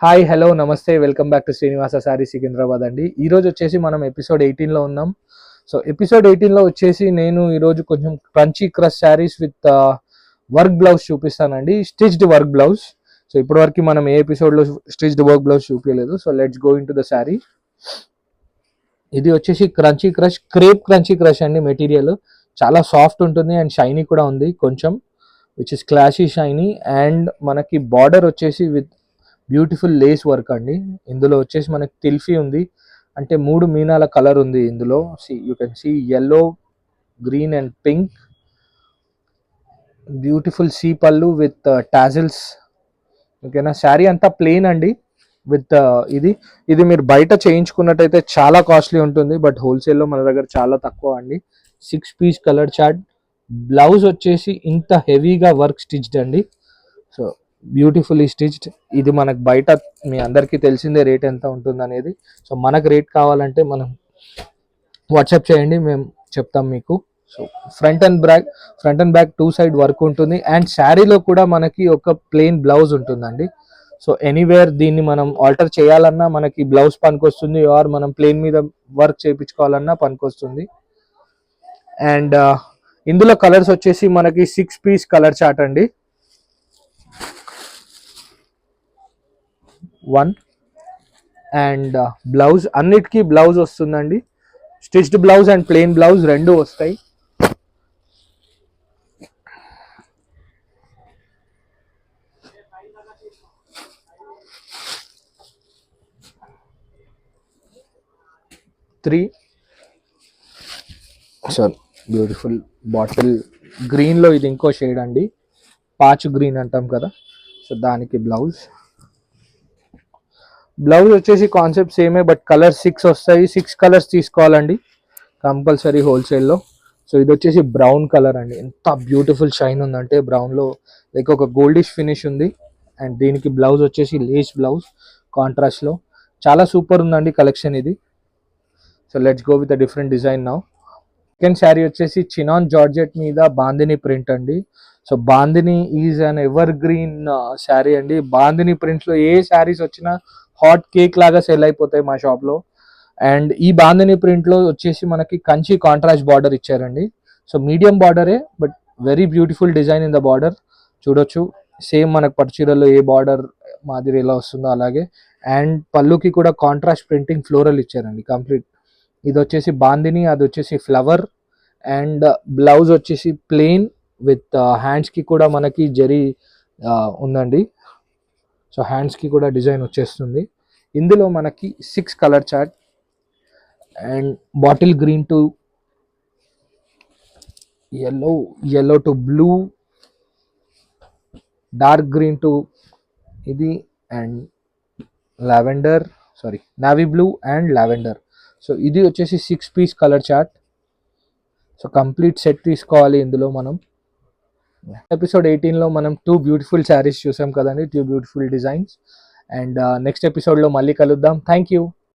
Hi hello నమస్తే welcome back to Srinivasa sorry Secunderabad అండి. ఈరోజు వచ్చేసి మనం ఎపిసోడ్ 18లో ఉన్నాం. సో ఎపిసోడ్ 18లో వచ్చేసి నేను ఈరోజు కొంచెం crunchy crush saris with work blouse చూపిస్తానండి, స్టిచ్డ్ వర్క్ బ్లౌజ్. సో ఇప్పటివరకు మనం ఏ ఎపిసోడ్లో స్టిచ్డ్ వర్క్ బ్లౌజ్ చూపించలేదు. So let's go in to the sari. ఇది వచ్చేసి crunchy crush, crepe crunchy crush అండి. మెటీరియల్ చాలా సాఫ్ట్ ఉంటుంది అండ్ షైనీ కూడా ఉంది కొంచెం, which is classy shiny. And మనకి బార్డర్ వచ్చేసి విత్ బ్యూటిఫుల్ లేస్ వర్క్ అండి. ఇందులో వచ్చేసి మనకి తిల్ఫీ ఉంది, అంటే 3 మీనాల కలర్ ఉంది ఇందులో. You can see yellow, green and pink. Beautiful see పళ్ళు విత్ టాజిల్స్. ఓకేనా, శారీ అంతా ప్లెయిన్ అండి విత్ ఇది మీరు బయట చేయించుకున్నట్టయితే చాలా కాస్ట్లీ ఉంటుంది, బట్ హోల్సేల్లో మన దగ్గర చాలా తక్కువ అండి. 6 పీస్ కలర్ చార్ట్. బ్లౌజ్ వచ్చేసి ఇంత హెవీగా వర్క్ స్టిచ్డ్ అండి. So beautifully stitched. ఇది మనకు బయట మీ అందరికీ తెలిసిందే రేట్ ఎంత ఉంటుంది అనేది. సో మనకు రేట్ కావాలంటే మనం వాట్సాప్ చేయండి, మేము చెప్తాం మీకు. So front and back 2 side work ఉంటుంది. అండ్ శారీలో కూడా మనకి ఒక ప్లెయిన్ బ్లౌజ్ ఉంటుందండి. సో ఎనీవేర్ దీన్ని మనం ఆల్టర్ చేయాలన్నా మనకి బ్లౌజ్ పనికొస్తుంది, ఆర్ మనం ప్లెయిన్ మీద వర్క్ చేయించుకోవాలన్నా పనికొస్తుంది. అండ్ ఇందులో కలర్స్ వచ్చేసి మనకి 6 పీస్ కలర్ చార్ట్ అండి. 1 అండ్ బ్లౌజ్, అన్నిటికీ బ్లౌజ్ వస్తుందండి. Stitched blouse and plain blouse రెండు వస్తాయి. బ్యూటిఫుల్ బాటిల్ గ్రీన్లో ఇది ఇంకో షేడ్ అండి, పాచ్ గ్రీన్ అంటాం కదా. సో దానికి బ్లౌజ్ వచ్చేసి కాన్సెప్ట్ సేమే, బట్ కలర్ 6 వస్తాయి. 6 కలర్స్ తీసుకోవాలండి కంపల్సరీ హోల్సేల్లో. సో ఇది వచ్చేసి బ్రౌన్ కలర్ అండి. ఎంత బ్యూటిఫుల్ షైన్ ఉందంటే బ్రౌన్లో లైక్ ఒక గోల్డిష్ ఫినిష్ ఉంది. అండ్ దీనికి బ్లౌజ్ వచ్చేసి లేస్ బ్లౌజ్ కాంట్రాస్ట్లో. చాలా సూపర్ ఉందండి కలెక్షన్ ఇది. So let's go with a different design now. Second sari వచ్చేసి చినాన్ జార్జెట్ మీద బాందిని ప్రింట్ అండి. So bandhani is an ever green sari అండి. బాందిని ప్రింట్స్లో ఏ శారీస్ వచ్చినా హాట్ కేక్ లాగా సెల్ అయిపోతాయి మా షాప్లో. అండ్ ఈ బాందిని ప్రింట్లో వచ్చేసి మనకి కంచి కాంట్రాస్ట్ బార్డర్ ఇచ్చారండి. సో మీడియం బార్డరే, but very beautiful design in the border. చూడొచ్చు సేమ్ మనకు పట్టుచీరల్లో ఏ బార్డర్ మాదిరి ఎలా వస్తుందో అలాగే. అండ్ పళ్ళుకి కూడా కాంట్రాస్ట్ ప్రింటింగ్ ఫ్లోరల్ ఇచ్చారండి కంప్లీట్. ఇది వచ్చేసి బాందిని, అది వచ్చేసి ఫ్లవర్. అండ్ బ్లౌజ్ వచ్చేసి ప్లెయిన్ విత్ హ్యాండ్స్కి కూడా మనకి జరీ ఉందండి. సో హ్యాండ్స్కి కూడా డిజైన్ వచ్చేస్తుంది. ఇందులో మనకి 6 colour chart. And bottle green to yellow to blue, dark green to ఇది, and navy blue and lavender. So ఇది వచ్చేసి 6 piece colour chart. So complete set తీసుకోవాలి ఇందులో మనం. ఎపిసోడ్ 18లో మనం 2 బ్యూటిఫుల్ శారీస్ చూసాం కదండి, 2 బ్యూటిఫుల్ డిజైన్స్. అండ్ నెక్స్ట్ ఎపిసోడ్లో మళ్ళీ కలుద్దాం. Thank you.